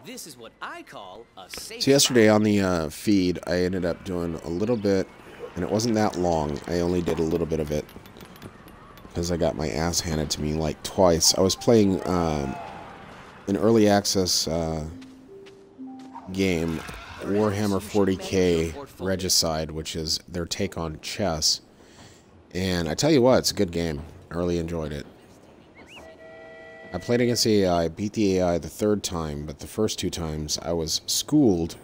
This is what I call a safe So yesterday on the feed, I ended up doing a little bit, and it wasn't that long. I only did a little bit of it because I got my ass handed to me like twice. I was playing an early access game, Warhammer 40k Regicide, which is their take on chess. And I tell you what, it's a good game. I really enjoyed it. I played against the AI, beat the AI the third time, but the first two times I was schooled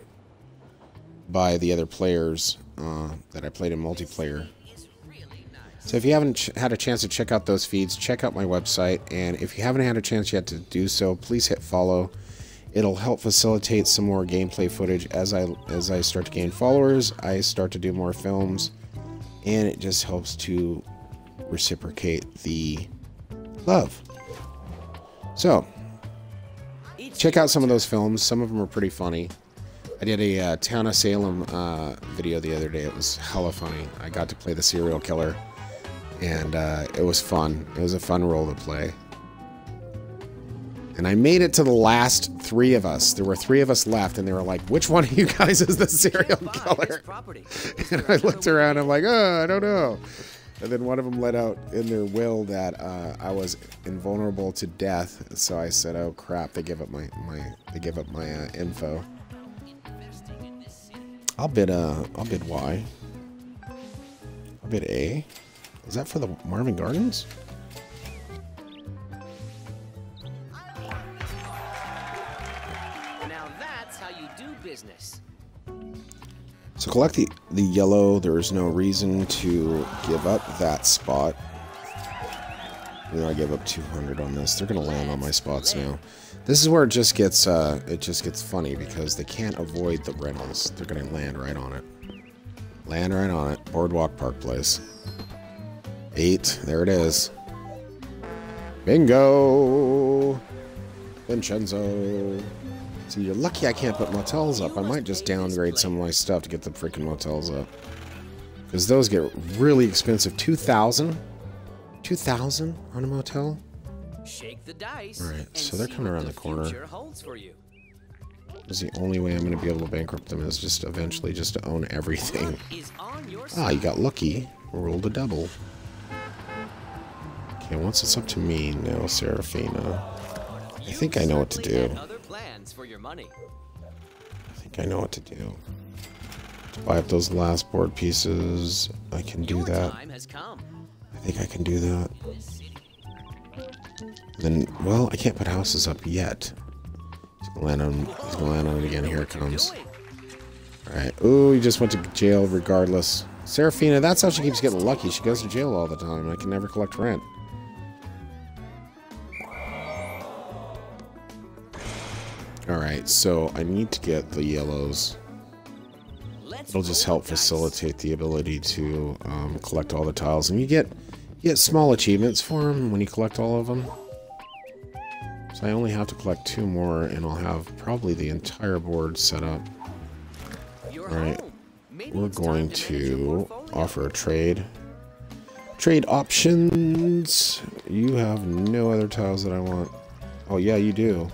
by the other players that I played in multiplayer. So if you haven't had a chance to check out those feeds, check out my website, and if you haven't had a chance yet to do so, please hit follow. It'll help facilitate some more gameplay footage as I start to gain followers, I start to do more films, and it just helps to reciprocate the love. So, check out some of those films. Some of them are pretty funny. I did a Town of Salem video the other day. It was hella funny. I got to play the serial killer, and it was fun. It was a fun role to play. And I made it to the last three of us. There were three of us left, and they were like, which one of you guys is the serial killer? And I looked around, I'm like, oh, I don't know. And then one of them let out in their will that I was invulnerable to death. So I said, "Oh crap!" They give up my info. I'll bid Y. I'll bid A. Is that for the Marvin Gardens? Now that's how you do business. So collect the yellow. There is no reason to give up that spot. You know, I gave up 200 on this. They're gonna land on my spots now. This is where it just gets funny because they can't avoid the rentals. They're gonna land right on it. Land right on it. Boardwalk Park Place. 8. There it is. Bingo. Vincenzo. So you're lucky I can't put motels up. I might just downgrade some of my stuff to get the freaking motels up. Because those get really expensive. 2,000? 2,000 on a motel? Shake the dice. Alright, so they're coming around the corner. This is the only way I'm going to be able to bankrupt them is just eventually just to own everything. Ah, you got lucky. Rolled a double. Okay, once it's up to me now, Serafina. I think I know what to do. I think I know what to do. To buy up those last board pieces, I can do that. I think I can do that. Then, well, I can't put houses up yet. He's gonna land on it again. Here it comes. Alright. Ooh, he just went to jail regardless. Serafina, that's how she keeps getting lucky. She goes to jail all the time. I can never collect rent. Alright, so I need to get the yellows. It'll just help facilitate the ability to collect all the tiles. And you get small achievements for them when you collect all of them. So I only have to collect 2 more and I'll have probably the entire board set up. Alright, we're going to offer a trade. Trade options. You have no other tiles that I want. Oh yeah, you do.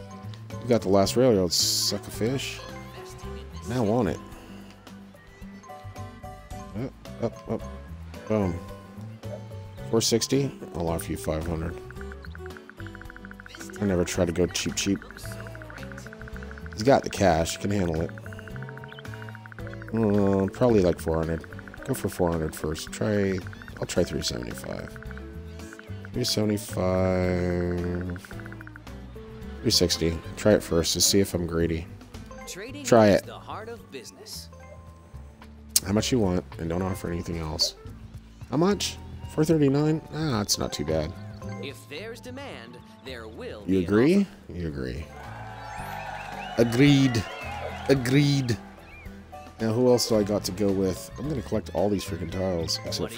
You got the last railroad, suck a fish. Now want it. Up. Boom. 460? I'll offer you 500. I never try to go cheap. He's got the cash, can handle it. Probably like 400. Go for 400 first. I'll try 375. 375. 360. Try it first to see if I'm greedy. Try it. How much you want, and don't offer anything else. How much? 439? Ah, it's not too bad. If there's demand, there will You agree? You agree. Agreed. Agreed. Now who else do I got to go with? I'm gonna collect all these freaking tiles except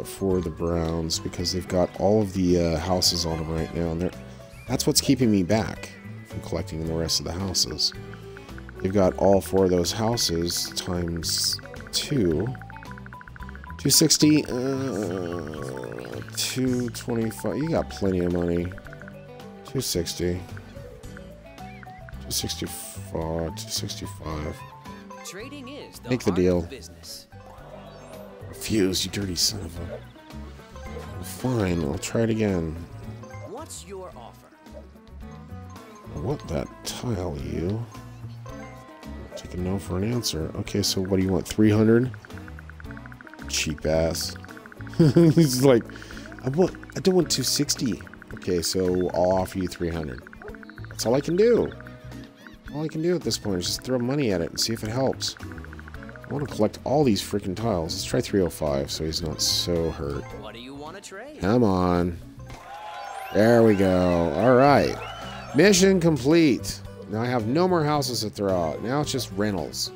for the Browns because they've got all of the houses on them right now, and that's what's keeping me back from collecting the rest of the houses. They've got all 4 of those houses times 2. 260, 225. You got plenty of money. 260. 264, 265. Trading is the Make the heart deal. of business. Refuse, you dirty son of a... Fine, I'll try it again. What's your offer? I want that tile, you. Take a no for an answer. Okay, so what do you want? 300? Cheap ass. He's like, I don't want 260. Okay, so I'll offer you 300. That's all I can do. All I can do at this point is just throw money at it and see if it helps. I want to collect all these freaking tiles. Let's try 305 so he's not so hurt. What do you want to trade? Come on. There we go. Alright. Mission complete. Now I have no more houses to throw out. Now it's just rentals.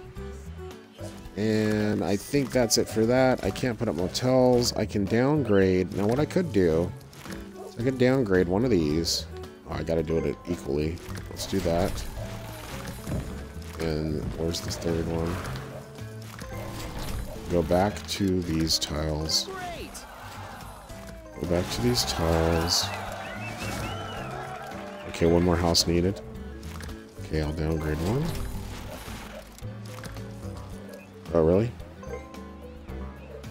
And I think that's it for that. I can't put up motels. I can downgrade. Now what I could do is I could downgrade one of these. Oh, I gotta do it equally. Let's do that. And where's this third one? Go back to these tiles. Great. Go back to these tiles. Okay, one more house needed. Okay, I'll downgrade one. Oh, really?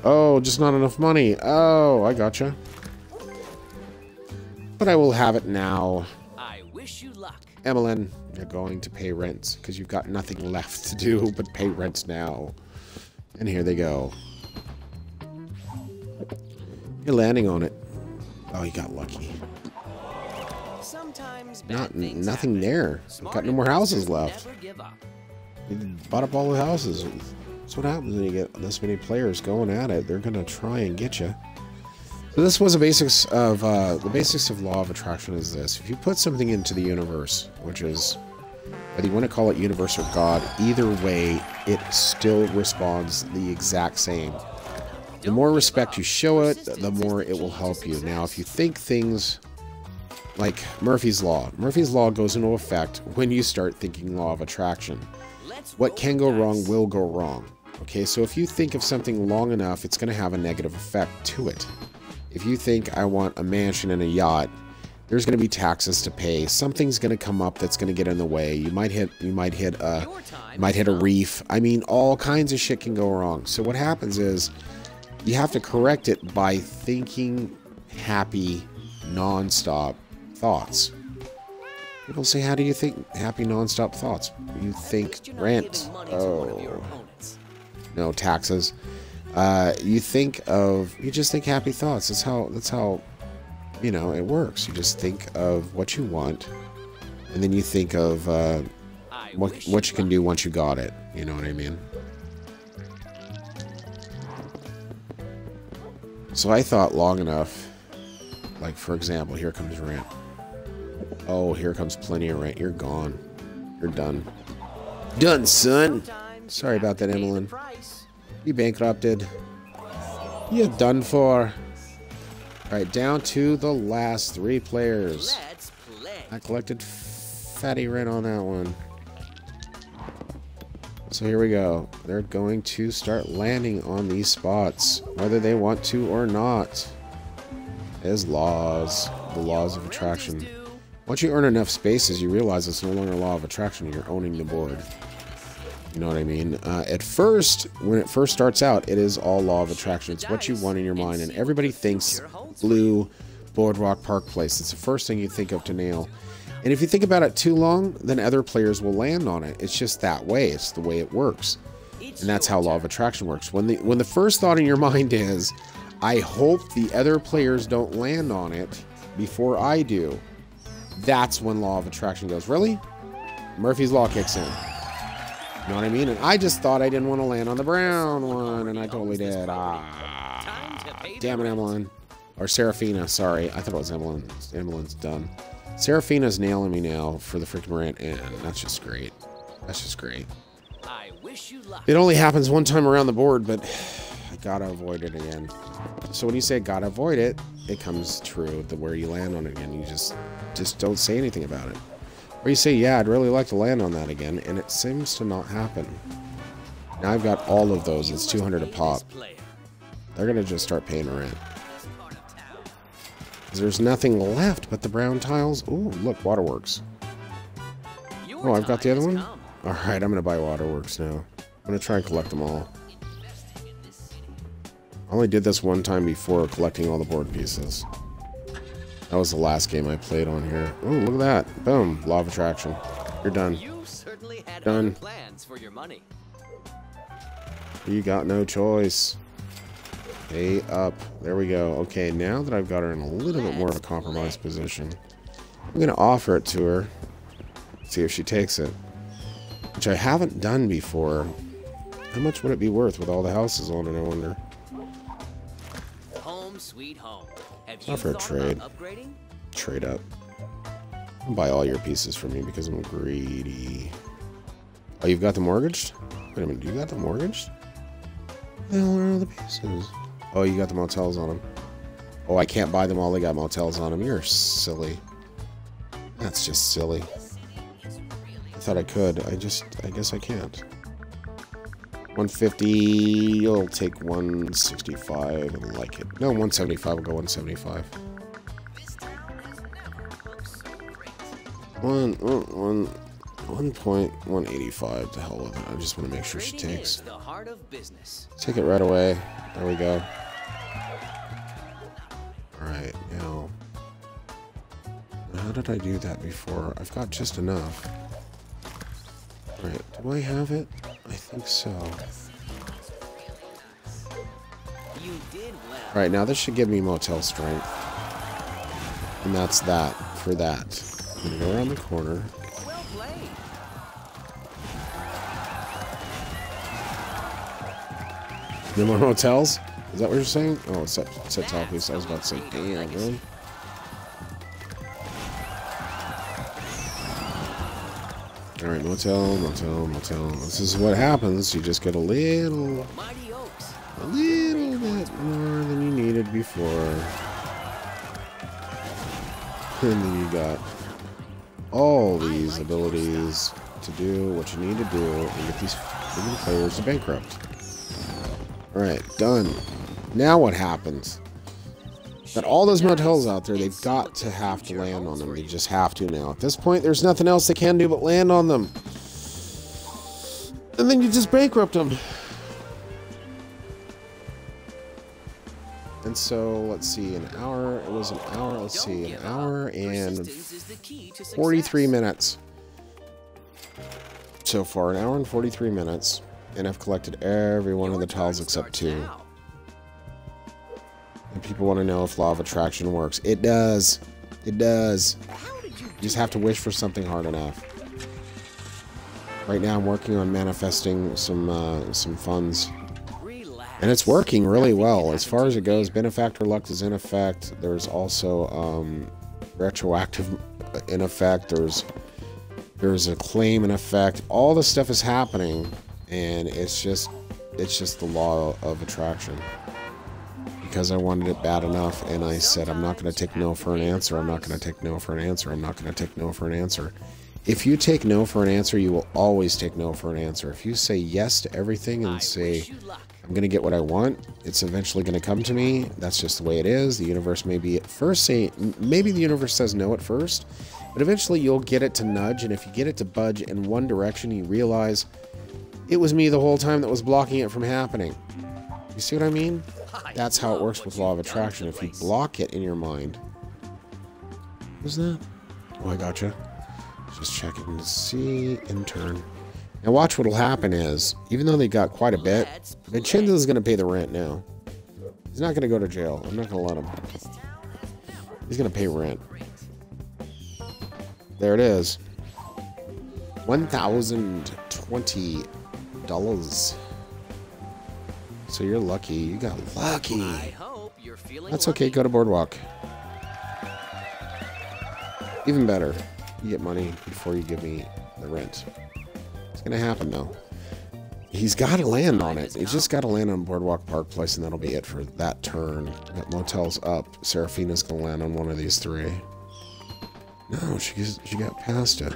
Oh, just not enough money. Oh, I gotcha. But I will have it now. I wish you luck. Emmeline, you're going to pay rent because you've got nothing left to do but pay rent now. And here they go. You're landing on it. Oh, you got lucky. Sometimes Nothing there. I've got no more houses left. Never give up. You bought up all the houses. That's what happens when you get this many players going at it. They're gonna try and get you. So this was the basics of law of attraction. Is this: if you put something into the universe, which is whether you want to call it universe or God, either way, it still responds the exact same. The more respect you show it, the more it will help you. Now, if you think things like Murphy's Law goes into effect when you start thinking law of attraction. What can go wrong will go wrong. Okay, so if you think of something long enough, it's going to have a negative effect to it. If you think I want a mansion and a yacht, there's going to be taxes to pay. Something's going to come up that's going to get in the way. You might hit a reef. I mean, all kinds of shit can go wrong. So what happens is you have to correct it by thinking happy, non-stop thoughts. People say, how do you think happy, non-stop thoughts? You think rent. Oh. No, taxes. You just think happy thoughts. That's how, you know, it works. You just think of what you want, and then you think of what you can do once you got it. You know what I mean? So I thought long enough, like for example, here comes rent. Oh, here comes plenty of rent. You're gone. You're done. Done, son. Sorry about that, Emmeline. You bankrupted. You're done for. Alright, down to the last 3 players. I collected fatty rent on that one. So here we go. They're going to start landing on these spots, whether they want to or not. There's laws. The laws of attraction. Once you earn enough spaces, you realize it's no longer a law of attraction. You're owning the board. You know what I mean? At first, when it first starts out, it is all law of attraction. It's what you want in your mind. And everybody thinks blue Boardwalk Park Place. It's the first thing you think of to nail. And if you think about it too long, then other players will land on it. It's just that way. It's the way it works. And that's how law of attraction works. When the first thought in your mind is, I hope the other players don't land on it before I do, that's when law of attraction goes, really? Murphy's Law kicks in. You know what I mean? And I just thought I didn't want to land on the brown one, and I totally did. Damn it, Emmeline. Or Seraphina, sorry. I thought it was Emmeline. Emmeline's done. Seraphina's nailing me now for the freaking rant, and that's just great. That's just great. I wish you luck. It only happens one time around the board, but I gotta avoid it again. So when you say gotta avoid it, it comes true. Where you land on it again, you just don't say anything about it. Or you say, yeah, I'd really like to land on that again, and it seems to not happen. Now I've got all of those. It's 200 a pop. They're gonna just start paying rent. There's nothing left but the brown tiles. Ooh, look, waterworks. Oh, I've got the other one? Come. Alright, I'm gonna buy Waterworks now. I'm gonna try and collect them all. I only did this one time before, collecting all the board pieces. That was the last game I played on here. Oh, look at that. Boom. Law of Attraction. You're done. You certainly had Done. other plans for your money. You got no choice. Pay up. There we go. Okay, now that I've got her in a little bit more of a compromised position, I'm going to offer it to her. See if she takes it. Which I haven't done before. How much would it be worth with all the houses on it, I wonder? Home sweet home. Have you Offer a thought trade. about upgrading? Trade up. I'll buy all your pieces from me because I'm greedy. Oh, you've got them mortgaged? Wait a minute, you got them mortgaged? The hell are all the pieces? Oh, you got the motels on them. Oh, I can't buy them all. They got motels on them. You're silly. That's just silly. I thought I could. I guess I can't. 150. You'll take 165 and like it. No, 175. We'll go 175. 1.185. To hell with it. I just want to make sure she Trading takes. is the heart of business. Take it right away. There we go. Alright, now. How did I do that before? I've got just enough. Alright, do I have it? I think so. You did well. Alright, now this should give me motel strength. And that's that for that. I'm gonna go around the corner. Well played. No more motels? Is that what you're saying? Oh, it's set top piece. I was about to say, damn, really? Alright, motel, motel, motel. This is what happens. You just get a little Mighty Oaks. bit more than you needed before. And then you got all these abilities to do what you need to do and get these players to bankrupt. Alright, done. Now what happens? Got all those motels out there, they've got to have to land on them. They just have to now. At this point, there's nothing else they can do but land on them. And then you just bankrupt them. And so, let's see, an hour, it was an hour, let's see, an hour and 43 minutes. So far, an hour and 43 minutes. And I've collected every one of the tiles except 2. And people want to know if Law of Attraction works. It does. It does. You just have to wish for something hard enough. Right now I'm working on manifesting some funds. And it's working really well. As far as it goes, benefactor luck is in effect. There's also retroactive in effect. There's a claim in effect. All this stuff is happening, and it's just the law of attraction. Because I wanted it bad enough, and I said, I'm not going to take no for an answer. I'm not going to take no for an answer. I'm not going to take no for an answer. If you take no for an answer, you will always take no for an answer. If you say yes to everything and say, I'm going to get what I want, it's eventually going to come to me. That's just the way it is. The universe maybe at first maybe the universe says no at first, but eventually you'll get it to nudge, and if you get it to budge in one direction, you realize it was me the whole time that was blocking it from happening. You see what I mean? That's how it works with Law of Attraction. If you block it in your mind. What's that? Oh, I gotcha. Just checking to see. Intern. Now watch what'll happen is, even though they got quite a bit, Vincenzo's going to pay the rent now. He's not going to go to jail. I'm not going to let him. He's going to pay rent. There it is. $1,020. So you're lucky. You got lucky. That's okay. Go to Boardwalk. Even better. You get money before you give me the rent. It's going to happen, though. He's got to land on it. He's just got to land on Boardwalk Park Place, and that'll be it for that turn. That motel's up. Serafina's going to land on one of these 3. No, she got past it.